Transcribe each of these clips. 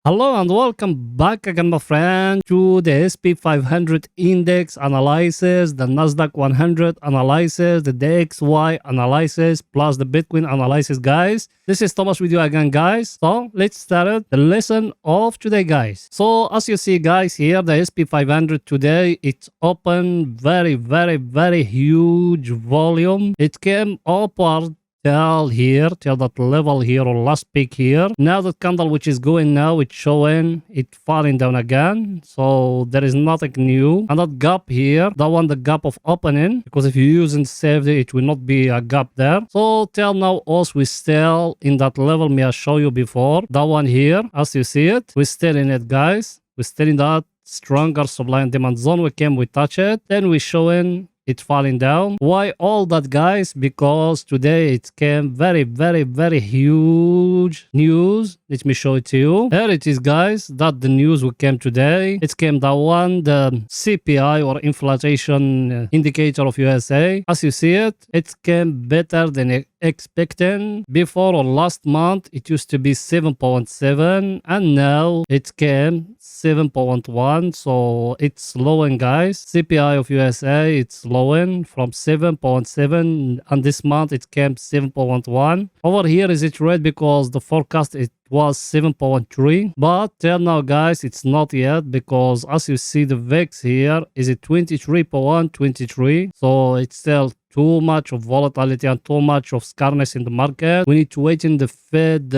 Hello and welcome back again, my friend, to the SP 500 index analysis, the Nasdaq 100 analysis, the DXY analysis, plus the Bitcoin analysis, guys. This is Thomas with you again, guys. So let's start the lesson of today, guys. So as you see, guys, here the SP 500 today, it's open very huge volume. It came upward till that level here or last peak here. Now that candle which is going now, it's showing it falling down again, so there is nothing new. And that gap here, that one, the gap of opening, because if you use and save it will not be a gap there. So till now also we still in that level me I show you before, that one here, as you see it, we still in it, guys. We still in that stronger supply and demand zone. We touch it, then we showing it falling down. Why all that, guys? Because today it came very huge news. Let me show it to you. Here it is, guys, that the news we came today. It came that one, the CPI or inflation indicator of USA. As you see it, it came better than expecting. Before or last month it used to be 7.7 and now it came 7.1, so it's slowing, guys. CPI of USA, it's slowing from 7.7 and this month it came 7.1. Over here is it red because the forecast it was 7.3, but till now, guys, it's not yet, because as you see the VIX here is it 23.23, so it's still too much of volatility and too much of scarcity in the market. We need to wait in the Fed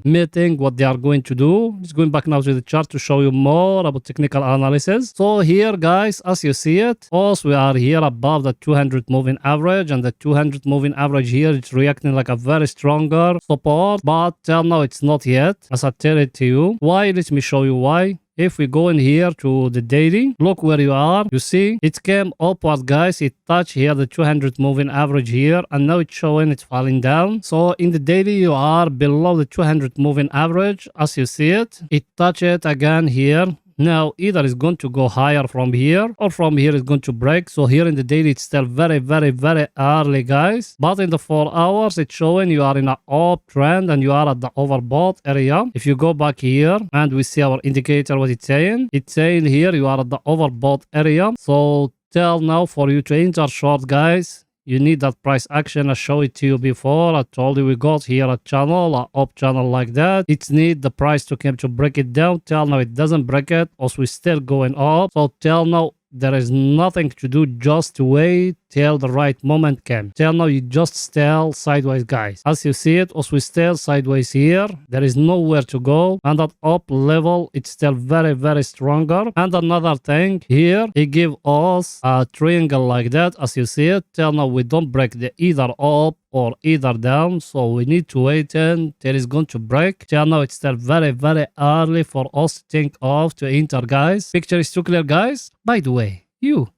meeting what they are going to do. Just going back now to the chart to show you more about technical analysis. So here, guys, as you see it, also we are here above the 200 moving average, and the 200 moving average here it's reacting like a very stronger support, but till now it's not yet, as I tell it to you. Why? Let me show you why. If we go in here to the daily, look where you are. You see, it came upward, guys. It touched here the 200 moving average here, and now it's showing it's falling down. So in the daily, you are below the 200 moving average. As you see it, it touched it again here. Now either it's going to go higher from here or from here it's going to break. So here in the daily it's still very early, guys, but in the 4 hours it's showing you are in an uptrend and you are at the overbought area. If you go back here and we see our indicator, what it's saying here you are at the overbought area. So till now, for you to enter short, guys, you need that price action. I showed it to you before. I told you we got here a channel, a up channel like that. It need the price to come to break it down. Till now it doesn't break it, also we still going up. So till now there is nothing to do, just to wait till the right moment came. Till now you just still sideways, guys. As you see it, also we still sideways here. There is nowhere to go, and that up level it's still very stronger. And another thing here, he give us a triangle like that. As you see it, till now we don't break the either up or either down, so we need to wait until it's going to break. Till now it's still very early for us to think of to enter, guys. Picture is too clear, guys. By the way, you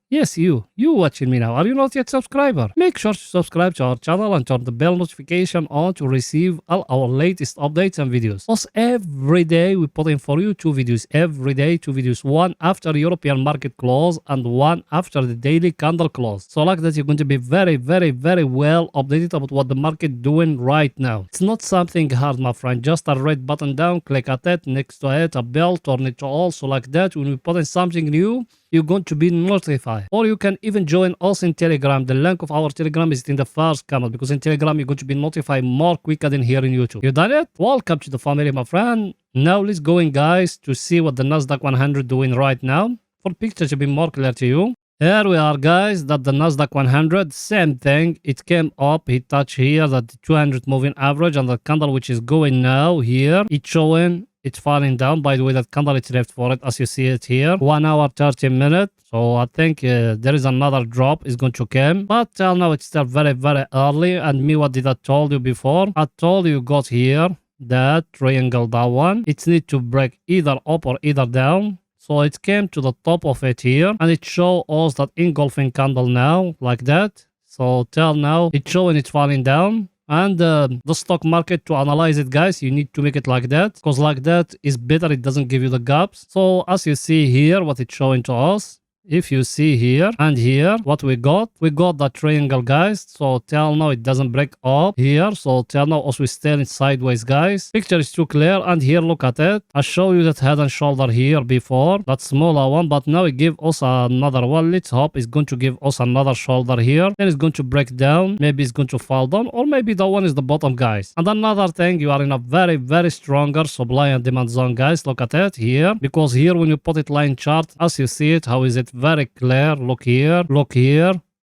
watching me now, are you not yet subscriber? Make sure to subscribe to our channel and turn the bell notification on to receive all our latest updates and videos. Plus every day we put in for you 2 videos, every day 2 videos, one after European market close and one after the daily candle close. So like that you're going to be very well updated about what the market doing right now. It's not something hard, my friend, just a red button down, click at it, next to it a bell, turn it to all, so like that when we put in something new you're going to be notified. Or you can even join us in Telegram. The link of our Telegram is in the first comment, because in Telegram you're going to be notified more quicker than here in YouTube. You done it? Welcome to the family, my friend. Now let's go in, guys, to see what the Nasdaq 100 doing right now. For picture to be more clear to you. Here we are, guys, that the Nasdaq 100, same thing. It came up, it touched here that the 200 moving average, and the candle which is going now here, it's showing it's falling down. By the way, that candle is left for it, as you see it here, 1 hour 30 minutes. So I think there is another drop is going to come, but till now it's still very early. And me, what did I told you before? I told you got here that triangle, that one, it need to break either up or either down. So it came to the top of it here, and it show us that engulfing candle now like that. So till now it's showing it's falling down. And the stock market, to analyze it, guys, you need to make it like that, because like that is better. It doesn't give you the gaps. So as you see here, what it's showing to us, If you see here and here, what we got the triangle, guys. So till now it doesn't break up here. So till now also we still in sideways, guys. Picture is too clear. And here, look at it. I show you that head and shoulder here before, that smaller one, but now it give us another one. Let's hope it's going to give us another shoulder here. Then it's going to break down. Maybe it's going to fall down, or maybe the one is the bottom, guys. And another thing, you are in a very, very stronger supply and demand zone, guys. Look at it here, because here when you put it line chart, as you see it, how is it very clear? Look here,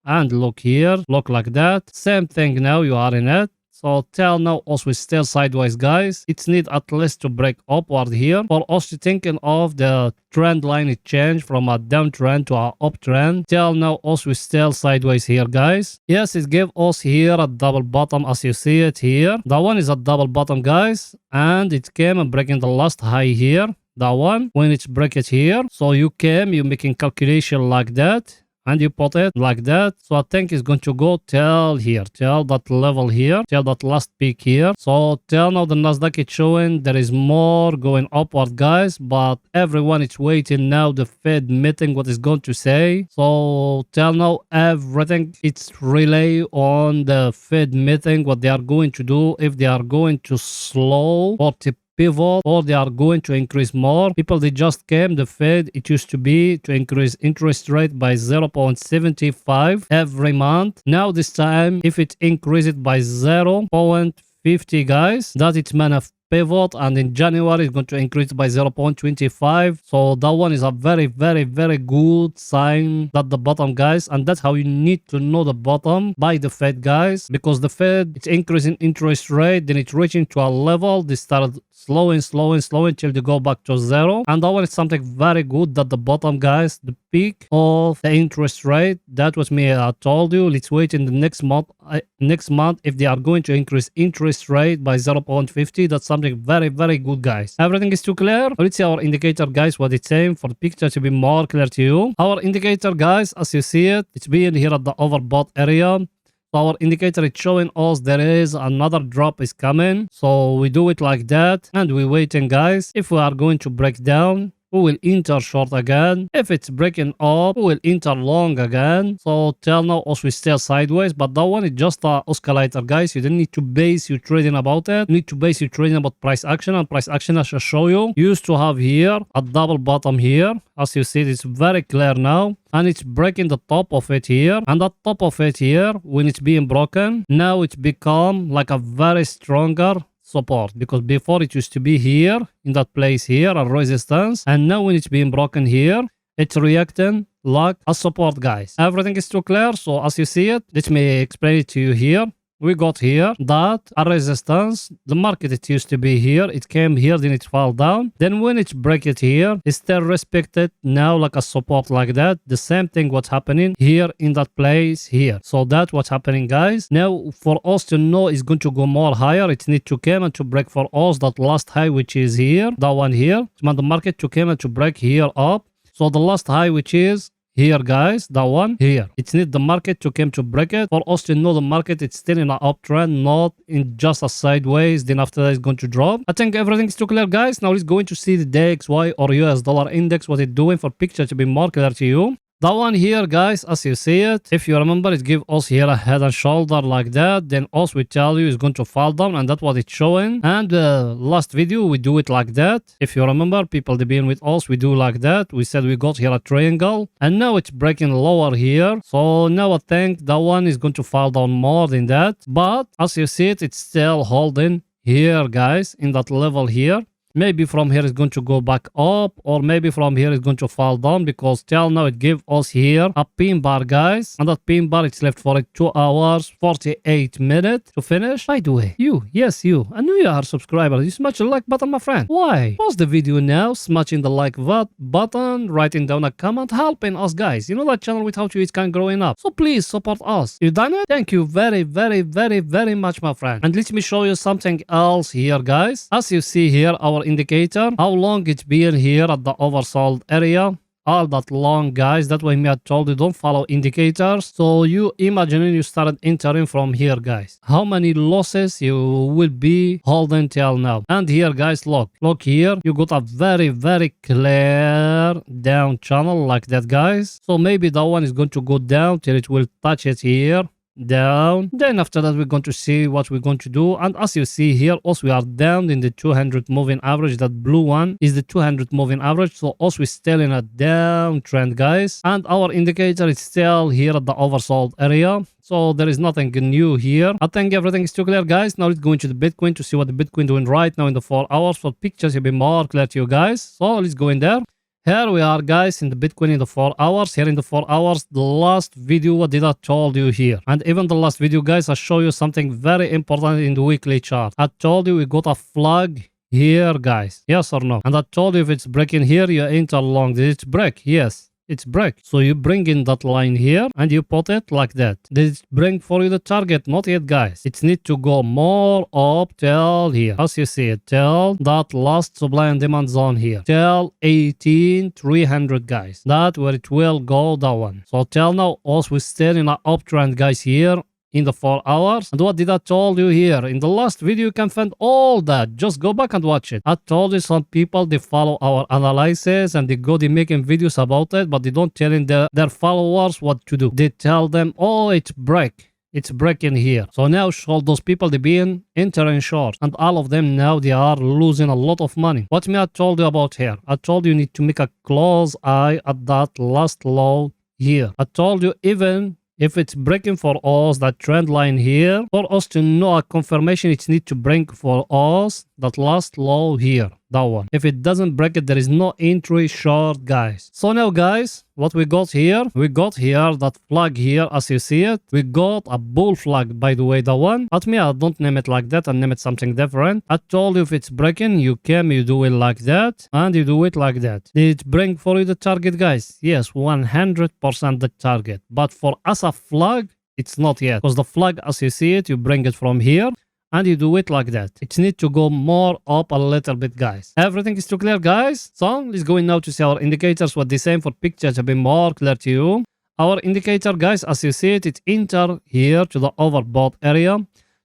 and look here, look like that. Same thing now, you are in it. So till now also still sideways, guys. It's need at least to break upward here for us to thinking of the trend line. It changed from a downtrend to a uptrend. Till now also still sideways here, guys. Yes, it gave us here a double bottom as you see it here. That one is a double bottom, guys, and it came and breaking the last high here. That one, when it's break it here, so you making calculation like that, and you put it like that. So I think it's going to go till here, till that level here, till that last peak here. So till now the Nasdaq is showing there is more going upward, guys, but everyone is waiting now the Fed meeting, what is going to say. So till now everything it's relay on the Fed meeting, what they are going to do, if they are going to slow or to pivot, or they are going to increase more. People, they just came, the Fed, it used to be to increase interest rate by 0.75 every month. Now this time, if it increases by 0.50, guys, that it's man of pivot, and in January it's going to increase by 0.25. So that one is a very, very, very good sign that the bottom, guys, and that's how you need to know the bottom by the Fed, guys, because the Fed, it's increasing interest rate, then it's reaching to a level, they started slowing till they go back to zero, and that one is something very good, that the bottom, guys, the peak of the interest rate, that was me, I told you. Let's wait in the next month if they are going to increase interest rate by 0.50. That's something very, very good, guys. Everything is too clear. Let's see our indicator, guys, what it's saying for the picture to be more clear to you. Our indicator, guys, as you see it, it's being here at the overbought area. So our indicator is showing us there is another drop is coming. So we do it like that, and we're waiting, guys. If we are going to break down, we will enter short again. If it's breaking up, we will enter long again. So till now also we still sideways, but that one is just a oscillator, guys. You don't need to base your trading about it. You need to base your trading about price action, and price action, I shall show you, used to have here a double bottom here. As you see, it's very clear now, and it's breaking the top of it here, and that top of it here, when it's being broken, now it's become like a very stronger support, because before it used to be here in that place here, a resistance, and now when it's being broken here, it's reacting like a support, guys. Everything is too clear. So as you see it, let me explain it to you here. We got here that a resistance, the market, it used to be here, it came here, then it fell down, then when it break it here, it's still respected now like a support like that. The same thing what's happening here in that place here. So that's what's happening, guys. Now for us to know it's going to go more higher, it need to come and to break for us that last high, which is here, that one here. So the market to come and to break here up. So the last high, which is here, guys, that one here, it needs the market to come to break it for us to know the market it's still in an uptrend, not in just a sideways, then after that it's going to drop. I think everything is too clear, guys. Now let's going to see the DXY or US dollar index, what it's doing for picture to be more clear to you. That one here, guys, as you see it, if you remember, it give us here a head and shoulder like that. Then us we tell you it's going to fall down, and that's what it's showing. And last video we do it like that. If you remember, people they been with us, we do like that. We said we got here a triangle, and now it's breaking lower here. So now I think that one is going to fall down more than that. But as you see it, it's still holding here, guys, in that level here. Maybe from here it's going to go back up, or maybe from here it's going to fall down, because till now it gave us here a pin bar, guys, and that pin bar it's left for it 2 hours 48 minutes to finish. By the way, yes you, I know you are a subscriber, you smash the like button, my friend. Why? Pause the video now, smashing the like button, writing down a comment, helping us, guys. You know that channel without you it can't growing up, so please support us. You done it? Thank you very, very, very, very much, my friend. And let me show you something else here, guys. As you see here, our indicator, how long it's been here at the oversold area. all that long, guys. That way me I told you don't follow indicators. So you imagining you started entering from here, guys. How many losses you will be holding till now? And here, guys, look here. You got a very clear down channel like that, guys. So maybe that one is going to go down till it will touch it here. Down. Then after that we're going to see what we're going to do, and as you see here also we are down in the 200 moving average. That blue one is the 200 moving average, so also we're still in a downtrend, guys, and our indicator is still here at the oversold area. So there is nothing new here. I think everything is too clear, guys. Now let's go into the Bitcoin to see what the Bitcoin doing right now in the 4 hours. For pictures will be more clear to you guys, so let's go in there. Here we are, guys, in the Bitcoin in the 4 hours. Here in the 4 hours, the last video, what did I told you here? And even the last video, guys, I show you something very important in the weekly chart. I told you we got a flag here, guys. Yes or no? And I told you if it's breaking here, you enter long. Did it break? Yes. It's break. So you bring in that line here and you put it like that. Did it bring for you the target? Not yet, guys. It needs to go more up till here. As you see it, till that last supply and demand zone here. Till 18,300, guys. That where it will go, that one. So till now, also we're still in an uptrend, guys, here in the 4 hours. And what did I told you here? In the last video, you can find all that. Just go back and watch it. I told you some people, they follow our analysis and they go, they making videos about it, but they don't telling their followers what to do. They tell them, oh, it's breaking here. So now all those people, they been entering short, and all of them now they are losing a lot of money. What me I told you about here? I told you need to make a close eye at that last low here. I told you even if it's breaking for us, that trend line here, for us to know a confirmation, it needs to break for us that last low here, that one. If it doesn't break it, there is no entry short, guys. So now, guys, what we got here that flag here, as you see it. We got a bull flag, by the way, that one. But me, I don't name it like that. I name it something different. I told you if it's breaking, you do it like that, and you do it like that. Did it bring for you the target, guys? Yes, 100% the target. But for us a flag, it's not yet. Because the flag, as you see it, you bring it from here, and you do it like that. It needs to go more up a little bit, guys. Everything is too clear, guys. So let's go in now to see our indicators. What they say for pictures to be more clear to you. Our indicator, guys, as you see it, it's enter here to the overbought area.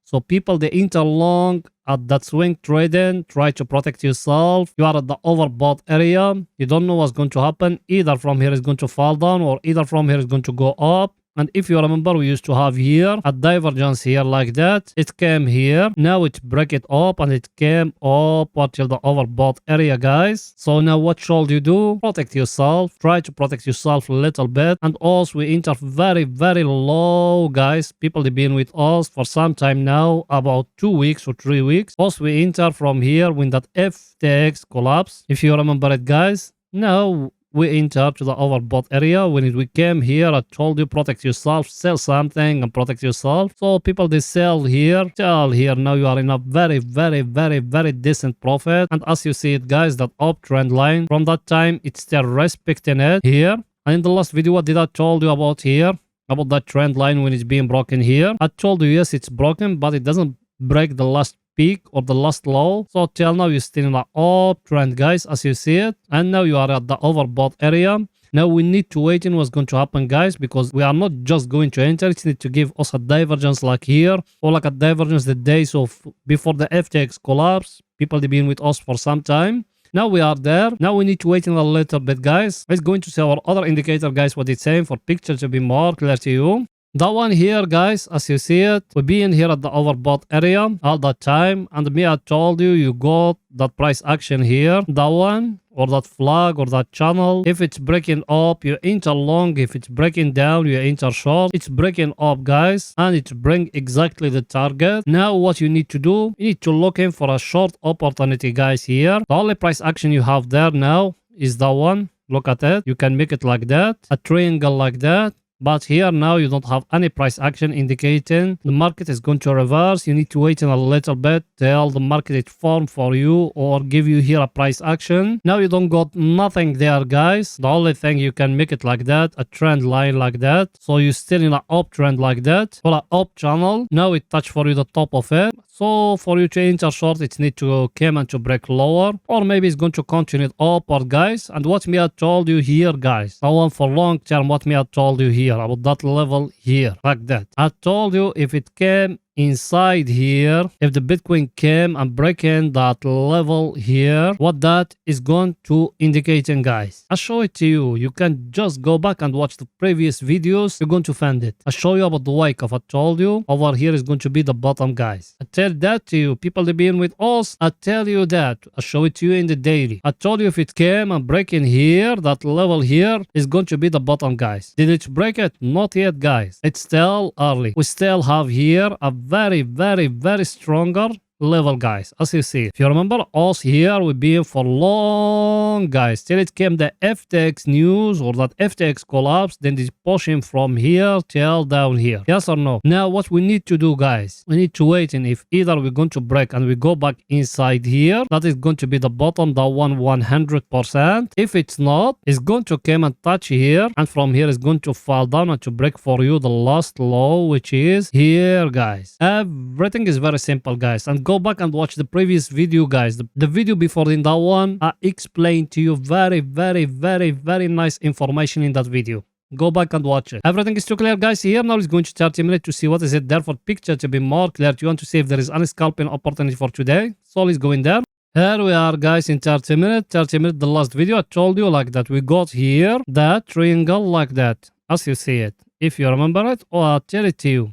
So people, they enter long at that swing trading. Try to protect yourself. You are at the overbought area. You don't know what's going to happen. Either from here is going to fall down, or either from here is going to go up. And if you remember, we used to have here a divergence here like that. It came here. Now it break it up and it came up until the overbought area, guys. So now what should you do? Protect yourself. Try to protect yourself a little bit. And also we enter very low, guys. People have been with us for some time now, about 2 weeks or 3 weeks. Also we enter from here when that FTX collapse. If you remember it, guys. Now we enter to the overbought area. When we came here, I told you protect yourself, sell something and protect yourself. So people, they sell here. Now you are in a very decent profit. And as you see it, guys, that uptrend line from that time, it's still respecting it here. And in the last video, what did I told you about here? About that trend line when it's being broken here. I told you, yes, it's broken, but it doesn't break the last peak or the last low. So till now you're still in an uptrend, guys, as you see it, and now you are at the overbought area. Now we need to wait in what's going to happen, guys, because we are not just going to enter. It needs to give us a divergence like here, or like a divergence the days of before the FTX collapse. People have been with us for some time. Now we are there. Now we need to wait in a little bit, guys. Let's go into see our other indicator, guys, what it's saying for picture to be more clear to you. That one here, guys, as you see it, we be in here at the overbought area all that time. And me, I told you, you got that price action here. That one, or that flag, or that channel. If it's breaking up, you enter long. If it's breaking down, you enter short. It's breaking up, guys, and it bring exactly the target. Now, what you need to do, you need to look in for a short opportunity, guys, here. The only price action you have there now is that one. Look at it. You can make it like that. A triangle like that. But here now you don't have any price action indicating the market is going to reverse. You need to wait in a little bit till the market is formed for you or give you here a price action. Now you don't got nothing there, guys. The only thing you can make it like that, a trend line like that. So you're still in an uptrend like that or an up channel. Now it touch for you the top of it. So for you to enter short, it need to come and to break lower, or maybe it's going to continue upward, guys. And what me I told you here, guys, I want for long term, what me I told you here about that level here, like that. I told you if it came inside here, if the Bitcoin came and breaking that level here, what that is going to indicating, guys. I show it to you. You can just go back and watch the previous videos. You're going to find it. I show you about the wake up. I told you over here is going to be the bottom, guys. I tell that to you. People that been with us, I tell you that. I show it to you in the daily. I told you if it came and breaking here, that level here is going to be the bottom, guys. Did it break it? Not yet, guys. It's still early. We still have here a very stronger level, guys, as you see. If you remember us here, we've been for long, guys, till it came the FTX news or that FTX collapse, then it's pushing from here till down here. Yes or no? Now what we need to do, guys, we need to wait, and if either we're going to break and we go back inside here, that is going to be the bottom, the 100%. If it's not, it's going to come and touch here, and from here it's going to fall down and to break for you the last low, which is here, guys. Everything is very simple, guys, and go back and watch the previous video, guys. The video before in that one, I explained to you very nice information in that video. Go back and watch it. Everything is too clear, guys. Here now is going to 30 minutes to see what is it there for picture to be more clear. You want to see if there is any scalping opportunity for today. So let's go in there. Here we are, guys, in 30 minutes. 30 minutes, the last video I told you like that. We got here that triangle like that, as you see it. If you remember it, or I'll tell it to you.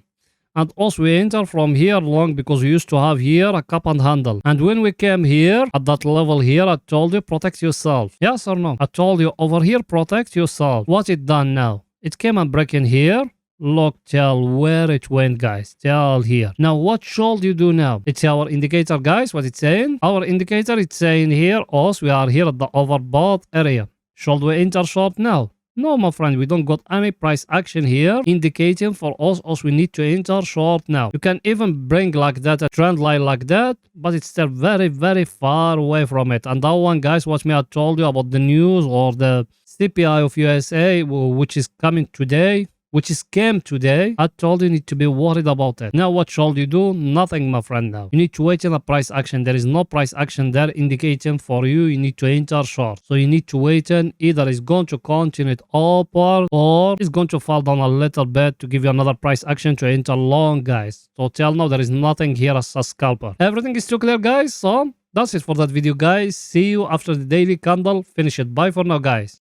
And also we enter from here long because we used to have here a cup and handle. And when we came here at that level here, I told you protect yourself. Yes or no? I told you over here protect yourself. What it done now? It came and break in here. Look till where it went, guys. Till here. Now what should you do now? It's our indicator, guys. What it's saying? Our indicator, it's saying here, us, we are here at the overbought area. Should we enter short now? No, my friend, we don't got any price action here indicating for us we need to enter short now. You can even bring like that a trend line like that, but it's still very far away from it. And that one, guys, what me I told you about the news or the CPI of USA, which is coming today, which is came today, I told you need to be worried about it. Now what should you do? Nothing, my friend. Now you need to wait in a price action. There is no price action there indicating for you need to enter short. So you need to wait in. Either it's going to continue it upward or it's going to fall down a little bit to give you another price action to enter long, guys. So till now there is nothing here as a scalper. Everything is too clear, guys. So that's it for that video, guys. See you after the daily candle. Finish it. Bye for now, guys.